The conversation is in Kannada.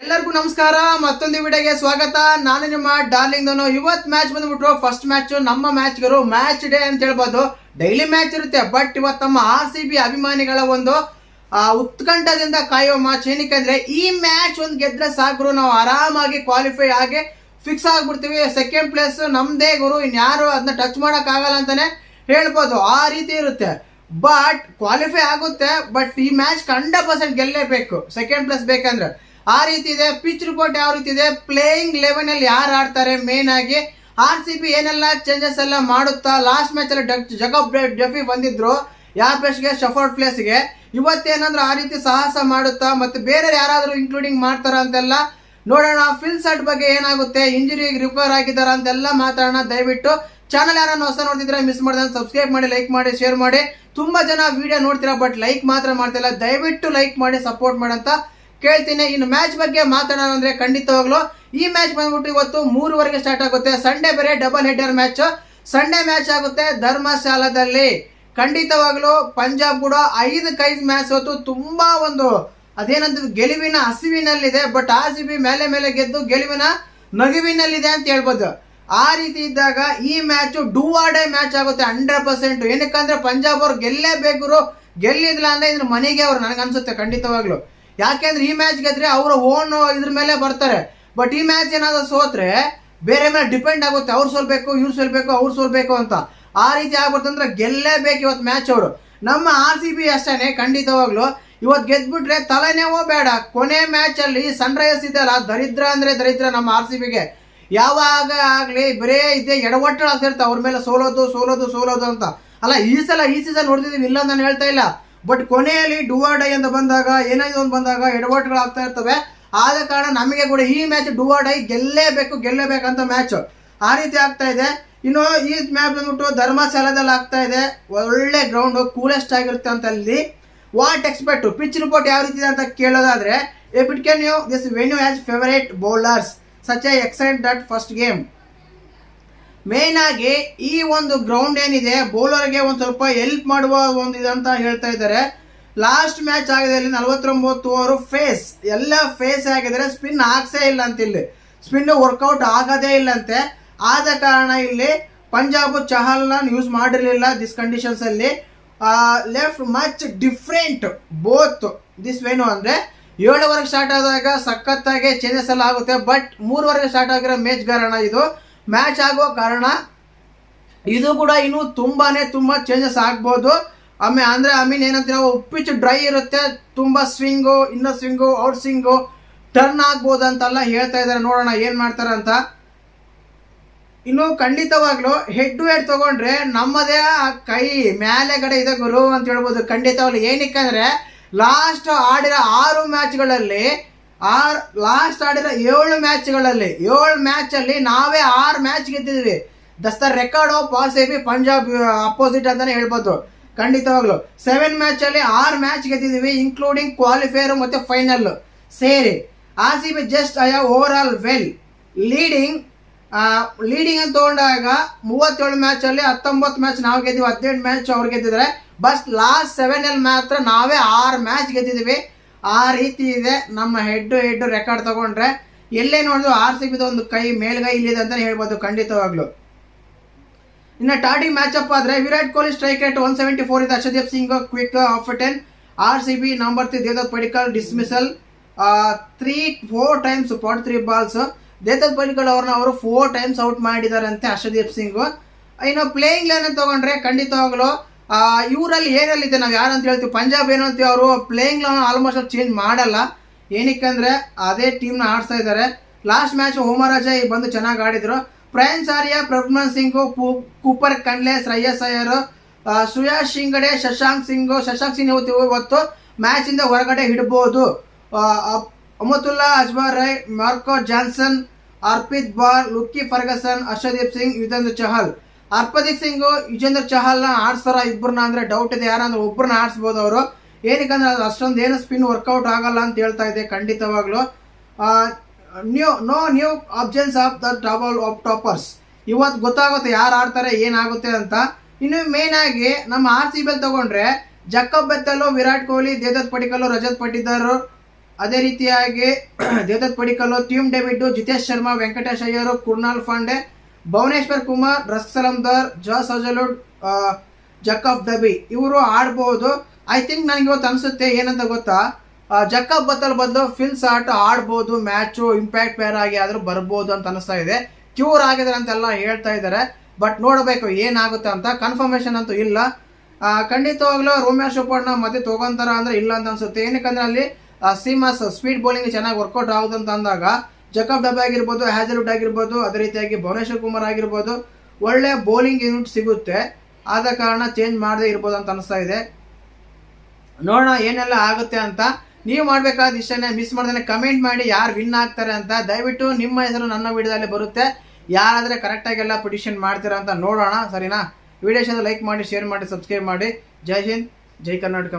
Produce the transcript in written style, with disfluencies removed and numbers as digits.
ಎಲ್ಲರಿಗೂ ನಮಸ್ಕಾರ. ಮತ್ತೊಂದು ವಿಡಿಯೋಗೆ ಸ್ವಾಗತ. ನಾನು ನಿಮ್ಮ ಡಾರ್ಲಿಂಗ್ ಧನು. ಇವತ್ತು ಮ್ಯಾಚ್ ಬಂದ್ಬಿಟ್ರು ಫಸ್ಟ್ ಮ್ಯಾಚ್ ನಮ್ಮ ಮ್ಯಾಚ್ಗರು ಮ್ಯಾಚ್ ಡೇ ಅಂತ ಹೇಳ್ಬೋದು. ಡೈಲಿ ಮ್ಯಾಚ್ ಇರುತ್ತೆ, ಬಟ್ ಇವತ್ತು ನಮ್ಮ RCB ಅಭಿಮಾನಿಗಳ ಒಂದು ಉತ್ಕಂಠದಿಂದ ಕಾಯುವ ಮ್ಯಾಚ್. ಏನಕ್ಕೆ ಅಂದ್ರೆ ಈ ಮ್ಯಾಚ್ ಒಂದು ಗೆದ್ರೆ ಸಾಕು, ನಾವು ಆರಾಮಾಗಿ ಕ್ವಾಲಿಫೈ ಆಗಿ ಫಿಕ್ಸ್ ಆಗ್ಬಿಡ್ತೀವಿ. ಸೆಕೆಂಡ್ ಪ್ಲೇಸ್ ನಮ್ದೇ ಗುರು, ಇನ್ಯಾರು ಅದನ್ನ ಟಚ್ ಮಾಡಕ್ ಆಗಲ್ಲ ಅಂತಾನೆ ಹೇಳ್ಬೋದು. ಆ ರೀತಿ ಇರುತ್ತೆ. ಬಟ್ ಕ್ವಾಲಿಫೈ ಆಗುತ್ತೆ, ಬಟ್ ಈ ಮ್ಯಾಚ್ 100% ಗೆಲ್ಲೇಬೇಕು ಸೆಕೆಂಡ್ ಪ್ಲೇಸ್ ಬೇಕಂದ್ರೆ. ಆ ರೀತಿ ಇದೆ. ಪಿಚ್ ರಿಪೋರ್ಟ್ ಯಾವ ರೀತಿ ಇದೆ, ಪ್ಲೇಯಿಂಗ್ 11 ಅಲ್ಲಿ ಯಾರು ಆಡ್ತಾರೆ, ಮೇನ್ ಆಗಿ RCB ಏನೆಲ್ಲ ಚೇಂಜಸ್ ಎಲ್ಲ ಮಾಡುತ್ತಾ. ಲಾಸ್ಟ್ ಮ್ಯಾಚ್ ಅಲ್ಲಿ ಜಕಬ್ ಡಫಿ ಬಂದಿದ್ರು ಯಾರ ಪ್ಲೇಸ್ಗೆ, ಶಫರ್ಡ್ ಪ್ಲೇಸ್ಗೆ. ಇವತ್ತೇನಂದ್ರೆ ಆ ರೀತಿ ಸಾಹಸ ಮಾಡುತ್ತಾ ಮತ್ತೆ ಬೇರೆ ಯಾರಾದರೂ ಇನ್ಕ್ಲೂಡಿಂಗ್ ಮಾಡ್ತಾರ ಅಂತೆಲ್ಲ ನೋಡೋಣ. ಫಿಲ್ ಸಟ್ ಬಗ್ಗೆ ಏನಾಗುತ್ತೆ, ಇಂಜುರಿ ರಿಕವರ್ ಆಗಿದ್ದಾರ ಅಂತೆಲ್ಲ ಮಾತಾಡೋಣ. ದಯವಿಟ್ಟು ಚಾನಲ್ ಯಾರನ್ನ ಹೊಸ ನೋಡ್ತಿದ್ರೆ ಮಿಸ್ ಮಾಡಿದ್ರೆ ಸಬ್ಸ್ಕ್ರೈಬ್ ಮಾಡಿ, ಲೈಕ್ ಮಾಡಿ, ಶೇರ್ ಮಾಡಿ. ತುಂಬಾ ಜನ ವಿಡಿಯೋ ನೋಡ್ತೀರಾ ಬಟ್ ಲೈಕ್ ಮಾತ್ರ ಮಾಡ್ತಿಲ್ಲ. ದಯವಿಟ್ಟು ಲೈಕ್ ಮಾಡಿ ಸಪೋರ್ಟ್ ಮಾಡಂತ ಕೇಳ್ತೀನಿ. ಇನ್ನು ಮ್ಯಾಚ್ ಬಗ್ಗೆ ಮಾತಾಡೋಣ ಅಂದ್ರೆ ಖಂಡಿತವಾಗ್ಲು ಈ ಮ್ಯಾಚ್ ಬಂದ್ಬಿಟ್ಟು ಇವತ್ತು 3:30ಗೆ ಸ್ಟಾರ್ಟ್ ಆಗುತ್ತೆ. ಸಂಡೇ ಬೇರೆ double header match. Sunday match ಆಗುತ್ತೆ ಧರ್ಮಶಾಲಾದಲ್ಲಿ. ಖಂಡಿತವಾಗ್ಲು ಪಂಜಾಬ್ ಕೂಡ 5 ಮ್ಯಾಚ್ ಹೊತ್ತು ತುಂಬಾ ಒಂದು ಅದೇನಂತ ಗೆಲುವಿನ ಹಸಿವಿನಲ್ಲಿದೆ. ಬಟ್ RCB ಮೇಲೆ ಗೆದ್ದು ಗೆಲುವಿನ ನಗುವಿನಲ್ಲಿದೆ ಅಂತ ಹೇಳ್ಬೋದು. ಆ ರೀತಿ ಇದ್ದಾಗ ಈ match do or dye match ಆಗುತ್ತೆ 100%. ಏನಕ್ಕಂದ್ರೆ ಪಂಜಾಬ್ ಅವ್ರು ಗೆಲ್ಲೇಬೇಕು. ಗೆಲ್ಲಿದ್ಲ ಅಂದ್ರೆ ಇದ್ರ ಮನೆಗೆ ಅವ್ರು ನನಗನ್ಸುತ್ತೆ ಖಂಡಿತವಾಗ್ಲು. ಯಾಕೆಂದ್ರೆ ಈ ಮ್ಯಾಚ್ ಗೆದ್ರೆ ಅವರ ಓನ್ ಇದ್ರ ಮೇಲೆ ಬರ್ತಾರೆ. ಬಟ್ ಈ ಮ್ಯಾಚ್ ಏನಾದ್ರು ಸೋತ್ರೆ ಬೇರೆ ಮೇಲೆ ಡಿಪೆಂಡ್ ಆಗುತ್ತೆ. ಅವ್ರು ಸೋಲ್ಬೇಕು, ಇವ್ರು ಸೋಲ್ಬೇಕು, ಅವ್ರು ಸೋಲ್ಬೇಕು ಅಂತ. ಆ ರೀತಿ ಆಗ್ಬರ್ತಂದ್ರೆ ಗೆಲ್ಲೇಬೇಕು ಇವತ್ತು ಮ್ಯಾಚ್ ಅವರು. ನಮ್ಮ RCB ಅಷ್ಟೇನೆ ಖಂಡಿತವಾಗ್ಲು ಇವತ್ತು ಗೆದ್ಬಿಟ್ರೆ ತಲೆನೇವೋ ಬೇಡ. ಕೊನೆ ಮ್ಯಾಚ್ ಅಲ್ಲಿ ಸನ್ರೈಸರ್ಸ್ ಇದೆಯಲ್ಲ, ದರಿದ್ರ ಅಂದ್ರೆ ದರಿದ್ರ ನಮ್ಮ RCBಗೆ. ಯಾವಾಗ ಆಗ್ಲಿ ಬರೇ ಇದೆ ಎಡವಟ್ಟು ಆಗ್ತಿರ್ತಾವೆ ಅವ್ರ ಮೇಲೆ, ಸೋಲೋದು ಅಂತ. ಅಲ್ಲ ಈ ಸೀಸನ್ ನೋಡ್ತಿದೀವಿ, ಇಲ್ಲ ನಾನು ಹೇಳ್ತಾ ಇಲ್ಲ. ಬಟ್ ಕೊನೆಯಲ್ಲಿ ಡೂ ಆರ್ ಡೈ ಅಂತ ಬಂದಾಗ, ಏನಾದ್ರು ಒಂದು ಬಂದಾಗ ಎಡವಟ್ಟುಗಳು ಆಗ್ತಾ ಇರ್ತವೆ. ಆದ ಕಾರಣ ನಮಗೆ ಕೂಡ ಈ ಮ್ಯಾಚ್ ಡೂ ಆರ್ ಡೈ ಗೆಲ್ಲೇಬೇಕಂತ ಮ್ಯಾಚ್. ಆ ರೀತಿ ಆಗ್ತಾ ಇದೆ. ಇನ್ನು ಈ ಮ್ಯಾಚ್ ಬಂದ್ಬಿಟ್ಟು ಧರ್ಮಶಾಲಾದಲ್ಲಿ ಆಗ್ತಾ ಇದೆ. ಒಳ್ಳೆ ಗ್ರೌಂಡ್, ಕೂಲೆಸ್ಟ್ ಆಗಿರುತ್ತೆ ಅಂತ ಅಲ್ಲಿ. ವಾಟ್ ಎಕ್ಸ್ಪೆಕ್ಟ್, ಪಿಚ್ ರಿಪೋರ್ಟ್ ಯಾವ ರೀತಿ ಇದೆ ಅಂತ ಕೇಳೋದಾದ್ರೆ, it can you this venue has favourite bowlers such a excite that first game. Main ಆಗಿ ಈ ಒಂದು ಗ್ರೌಂಡ್ ಏನಿದೆ ಬೌಲರ್ಗೆ ಒಂದು ಸ್ವಲ್ಪ ಹೆಲ್ಪ್ ಮಾಡುವ ಒಂದು ಇದಂತ ಹೇಳ್ತಾ ಇದ್ದಾರೆ. ಲಾಸ್ಟ್ ಮ್ಯಾಚ್ ಆಗಿದೆ, 49 ಓವರ್ ಫೇಸ್ ಎಲ್ಲ ಫೇಸ್ ಆಗಿದ್ರೆ ಸ್ಪಿನ್ ಹಾಕ್ಸೇ ಇಲ್ಲ ಅಂತ. ಇಲ್ಲಿ ಸ್ಪಿನ್ ವರ್ಕೌಟ್ ಆಗೋದೇ ಇಲ್ಲ ಅಂತೆ. ಆದ ಕಾರಣ ಇಲ್ಲಿ ಪಂಜಾಬ್ ಚಹಲ್ನ ಯೂಸ್ ಮಾಡಿರಲಿಲ್ಲ ದಿಸ್ ಕಂಡೀಷನ್ಸ್ ಅಲ್ಲಿ. Left much different both this venue. ಅಂದ್ರೆ 7:00 ಸ್ಟಾರ್ಟ್ ಆದಾಗ ಸಖತ್ತಾಗಿ ಚೇಂಜಸ್ ಎಲ್ಲ ಆಗುತ್ತೆ. ಬಟ್ 3:00 ಸ್ಟಾರ್ಟ್ ಆಗಿರೋ ಮ್ಯಾಚ್ ಕಾರಣ ಇದು ಮ್ಯಾಚ್ ಆಗೋ ಕಾರಣ ಇದು ಕೂಡ ಇನ್ನು ತುಂಬಾ ಚೇಂಜಸ್ ಆಗ್ಬೋದು. ಆಮೇಲೆ ಏನಂತ ಪಿಚ್ ಡ್ರೈ ಇರುತ್ತೆ, ತುಂಬಾ swing, inner swing, out swing, turn ಆಗ್ಬೋದು ಅಂತೆಲ್ಲ ಹೇಳ್ತಾ ಇದ್ದಾರೆ. ನೋಡೋಣ ಏನ್ ಮಾಡ್ತಾರೆ ಅಂತ. ಇನ್ನು ಖಂಡಿತವಾಗ್ಲು ಹೆಡ್ ಟು ಹೆಡ್ ತಗೊಂಡ್ರೆ ನಮ್ಮದೇ ಕೈ ಮೇಲೆಗಡೆ ಇದೆ ಗುರು ಅಂತ ಹೇಳ್ಬೋದು ಖಂಡಿತವಾಗ್ಲು. ಏನಕ್ಕೆ ಅಂದ್ರೆ ಲಾಸ್ಟ್ ಆಡಿರೋ 6 ಮ್ಯಾಚ್ಗಳಲ್ಲಿ 7 ಮ್ಯಾಚ್ ಅಲ್ಲಿ ನಾವೇ 6 ಮ್ಯಾಚ್ ಗೆದ್ದಿದ್ವಿ. That's the record of RCB Punjab opposite ಅಂತಾನೆ ಹೇಳ್ಬೋದು ಖಂಡಿತವಾಗ್ಲು. 7 ಮ್ಯಾಚ್ ಅಲ್ಲಿ 6 ಮ್ಯಾಚ್ ಗೆದ್ದಿದ್ವಿ, ಇನ್ಕ್ಲೂಡಿಂಗ್ ಕ್ವಾಲಿಫೈಯರ್ ಮತ್ತೆ ಫೈನಲ್ ಸೇರಿ. RCB just over all well leading ಅಂತ ತಗೊಂಡಾಗ 37 ಮ್ಯಾಚ್ ಅಲ್ಲಿ 19 ಮ್ಯಾಚ್ ನಾವು ಗೆದ್ದಿವಿ, 18 ಮ್ಯಾಚ್ ಅವ್ರು ಗೆದ್ದಿದ್ದಾರೆ. ಬಟ್ ಲಾಸ್ಟ್ 7 ಅಲ್ಲಿ ಮಾತ್ರ ನಾವೇ 6 ಮ್ಯಾಚ್ ಗೆದ್ದಿದ್ವಿ. ಆ ರೀತಿ ಇದೆ ನಮ್ಮ ಹೆಡ್ ರೆಕಾರ್ಡ್ ತಗೊಂಡ್ರೆ. ಎಲ್ಲೇ ನೋಡಿದ್ರು RCB ಒಂದು ಕೈ ಮೇಲ್ಗೈ ಇಲ್ಲಿದೆ ಅಂತ ಹೇಳ್ಬೋದು ಖಂಡಿತವಾಗ್ಲು. ಇನ್ನು ಟಾಟಿಂಗ್ ಮ್ಯಾಚ್ ಅಪ್ ಆದ್ರೆ ವಿರಾಟ್ ಕೊಹ್ಲಿ ಸ್ಟ್ರೈಕ್ ರೇಟ್ 174 ಇದೆ. Harshdeep Singh quick of 10. RCB number 3 Devdutt Padikkal dismissal 4 times 43 balls. Devdutt Padikkal ಅವ್ರನ್ನ ಅವರು 4 ಟೈಮ್ಸ್ ಔಟ್ ಮಾಡಿದಾರಂತೆ ಹರ್ಷದೀಪ್ ಸಿಂಗ್. ಇನ್ನು ಪ್ಲೇಯಿಂಗ್ ಲೈನ್ ತಗೊಂಡ್ರೆ ಖಂಡಿತವಾಗ್ಲು ಇವರಲ್ಲಿ ಏರಲ್ಲಿದೆ, ನಾವು ಯಾರಂತ ಹೇಳ್ತೀವಿ ಪಂಜಾಬ್ ಏನು ಅಂತೀವಿ, ಅವರು ಪ್ಲೇಯಿಂಗ್ ಲೈನ್ ಆಲ್ಮೋಸ್ಟ್ ಚೇಂಜ್ ಮಾಡಲ್ಲ. ಏನಕ್ಕಂದ್ರೆ ಅದೇ ಟೀಮ್ನ ಆಡ್ತಾ ಇದ್ದಾರೆ. ಲಾಸ್ಟ್ ಮ್ಯಾಚ್ ಹೋಮರಾಜ ಬಂದು ಚೆನ್ನಾಗಿ ಆಡಿದ್ರು. ಪ್ರಯಾನ್ ಸಾರಿಯಾ, ಪ್ರಭ್ಮನ್ ಸಿಂಗ್, ಕೂಪರ್ ಕಂಡ್ಲೆ, ಶ್ರೇಯಸ್ ಅಯ್ಯರ್, ಸುಯಾಶ್ ಶಿಂಗಡೆ, ಶಶಾಂಕ್ ಸಿಂಗ್ ಇವತ್ತು ಮ್ಯಾಚ್ ಇಂದ ಹೊರಗಡೆ ಹಿಡಬಹುದು. ಅಮತುಲ್ಲಾ ಅಜ್ಬರ್ ರೈ, ಮಾರ್ಕೋ ಜಾನ್ಸನ್, ಅರ್ಪಿತ್ ಬಾರ್, ಲುಕ್ಕಿ ಫರ್ಗಸನ್, ಹರ್ಷದೀಪ್ ಸಿಂಗ್, ಯುಜೇಂದ್ರ ಚಹಲ್. ಹರ್ಷದೀಪ್ ಸಿಂಗ್, ಯುಜೇಂದ್ರ ಚಹಲ್ನ ಆಡ್ಸ್ತಾರ ಇಬ್ಬರನ್ನ ಅಂದ್ರೆ ಡೌಟ್ ಇದೆ. ಯಾರಂದ್ರೆ ಒಬ್ಬರನ್ನ ಆಡ್ಸ್ಬೋದು ಅವರು. ಏನಕ್ಕಂದ್ರೆ ಅದು ಅಷ್ಟೊಂದು ಏನು ಸ್ಪಿನ್ ವರ್ಕೌಟ್ ಆಗಲ್ಲ ಅಂತ ಹೇಳ್ತಾ ಇದೆ ಖಂಡಿತವಾಗ್ಲು. New options of the toppers. ಇವತ್ತು ಗೊತ್ತಾಗುತ್ತೆ ಯಾರು ಆಡ್ತಾರೆ ಏನಾಗುತ್ತೆ ಅಂತ. ಇನ್ನು ಮೇನ್ ಆಗಿ ನಮ್ಮ RCB ತಗೊಂಡ್ರೆ ಜಕಬ್ ಬೆತ್ತಲು, ವಿರಾಟ್ ಕೊಹ್ಲಿ, ದೇವದತ್ ಪಡಿಕ್ಕಲ್, ರಜತ್ ಪಟ್ಟಿದಾರ್, ಅದೇ ರೀತಿಯಾಗಿ ದೇವದತ್ ಪಡಿಕಲ್ಲು, ಟಿಮ್ ಡೇವಿಡ್, ಜಿತೇಶ್ ಶರ್ಮಾ, ವೆಂಕಟೇಶ್ ಅಯ್ಯರ್, ಕುರ್ನಾಲ್ ಪಾಂಡೆ, ಭುವನೇಶ್ವರ್ ಕುಮಾರ್, ರಸ್ ಸಲಂದರ್, ಜಾಸ್ ಅಜಲುಡ್, ಜಕಬ್ ದಬಿ ಇವರು ಆಡ್ಬೋದು. ಐ ಥಿಂಕ್ ನನಗೆ ಇವತ್ತು ಅನಿಸುತ್ತೆ ಏನಂತ ಗೊತ್ತಾ, ಜಕಬ್ ಬದಲು ಫಿಲ್ ಸಾಟ್ ಆಡ್ಬೋದು ಮ್ಯಾಚು, ಇಂಪ್ಯಾಕ್ಟ್ ಪ್ಲೇಯರ್ ಆಗಿ ಆದರೂ ಬರ್ಬೋದು ಅಂತ ಅನಿಸ್ತಾ ಇದೆ. ಕ್ಯೂರ್ ಆಗಿದ್ದಾರೆ ಅಂತೆಲ್ಲ ಹೇಳ್ತಾ ಇದ್ದಾರೆ, ಬಟ್ ನೋಡಬೇಕು ಏನಾಗುತ್ತೆ ಅಂತ. ಕನ್ಫರ್ಮೇಷನ್ ಅಂತೂ ಇಲ್ಲ. ಖಂಡಿತವಾಗ್ಲೂ ರೋಮ್ಯಾ ಶೋಪಣ್ಣ ಮತ್ತೆ ತಗೊಂತಾರ ಅಂದ್ರೆ ಇಲ್ಲ ಅಂತ ಅನ್ಸುತ್ತೆ. ಏನಕ್ಕಂದ್ರೆ ಅಲ್ಲಿ ಸೀಮಸ್ ಸ್ಪೀಡ್ ಬೌಲಿಂಗ್ ಚೆನ್ನಾಗಿ ವರ್ಕೌಟ್ ಆಗುತ್ತೆ ಅಂತ ಅಂದಾಗ ಜಕಬ್ ಡಬೆ ಆಗಿರ್ಬೋದು, ಹ್ಯಾಜಲ್ವುಡ್ ಆಗಿರ್ಬೋದು, ಅದೇ ರೀತಿಯಾಗಿ ಭುವನೇಶ್ವರ್ ಕುಮಾರ್ ಆಗಿರ್ಬೋದು, ಒಳ್ಳೆ ಬೌಲಿಂಗ್ ಯೂನಿಟ್ ಸಿಗುತ್ತೆ. ಆದ ಕಾರಣ ಚೇಂಜ್ ಮಾಡದೇ ಇರ್ಬೋದು ಅಂತ ಅನಿಸ್ತಾ ಇದೆ. ನೋಡೋಣ ಏನೆಲ್ಲ ಆಗುತ್ತೆ ಅಂತ. ನೀವು ಮಾಡಬೇಕಾದ ಇಷ್ಟನೇ, ಮಿಸ್ ಮಾಡ್ದೇ ಕಮೆಂಟ್ ಮಾಡಿ ಯಾರು ವಿನ್ ಆಗ್ತಾರೆ ಅಂತ. ದಯವಿಟ್ಟು ನಿಮ್ಮ ಹೆಸರು ನನ್ನ ವಿಡಿಯೋದಲ್ಲಿ ಬರುತ್ತೆ, ಯಾರಾದರೆ ಕರೆಕ್ಟಾಗೆಲ್ಲ ಪ್ರಿಡಿಕ್ಷನ್ ಮಾಡ್ತೀರಾ ಅಂತ ನೋಡೋಣ. ಸರಿನಾ? ವಿಡಿಯೋ ಲೈಕ್ ಮಾಡಿ, ಶೇರ್ ಮಾಡಿ, ಸಬ್ಸ್ಕ್ರೈಬ್ ಮಾಡಿ. ಜೈ ಹಿಂದ್, ಜೈ ಕರ್ನಾಟಕ.